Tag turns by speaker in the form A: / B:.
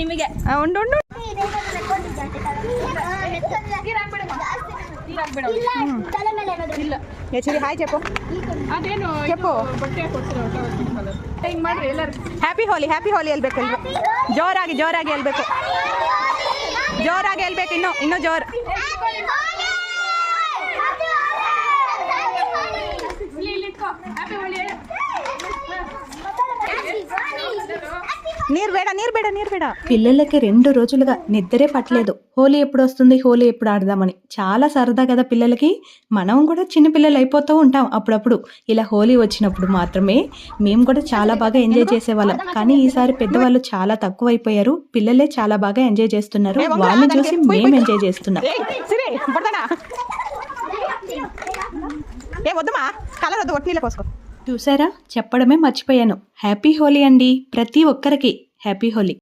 A: ನಿಮಗೆ
B: ಉಂಡು ಉಂಡು ಯಚರಿ ಹಾಯ್ చెప్పు చెప్పు ಹ್ಯಾಪಿ ಹೋಲಿ ಹೇಳ್ಬೇಕು ಜೋರಾಗಿ ಹೇಳ್ಬೇಕು ಇನ್ನೂ ಜೋರು నీరు బేడ పిల్లలకి 2 రోజులుగా నిద్రే పట్టలేదు. హోలీ ఎప్పుడు వస్తుంది, హోలీ ఎప్పుడు ఆడదామని. చాలా సరదా కదా పిల్లలకి. మనం కూడా చిన్న పిల్లలు అయిపోతూ ఉంటాం అప్పుడప్పుడు. ఇలా హోలీ వచ్చినప్పుడు మాత్రమే మేము కూడా చాలా బాగా ఎంజాయ్ చేసేవాళ్ళం. కానీ ఈసారి పెద్దవాళ్ళు చాలా తక్కువ అయిపోయారు. పిల్లలే చాలా బాగా ఎంజాయ్ చేస్తున్నారు. వాళ్ళని చూసి మేము ఎంజాయ్ చేస్తున్నాం. చూసారా, చెప్పడమే మర్చిపోయాను. హ్యాపీ హోలీ అండి ప్రతి ఒక్కరికి. హ్యాపీ హోలీ.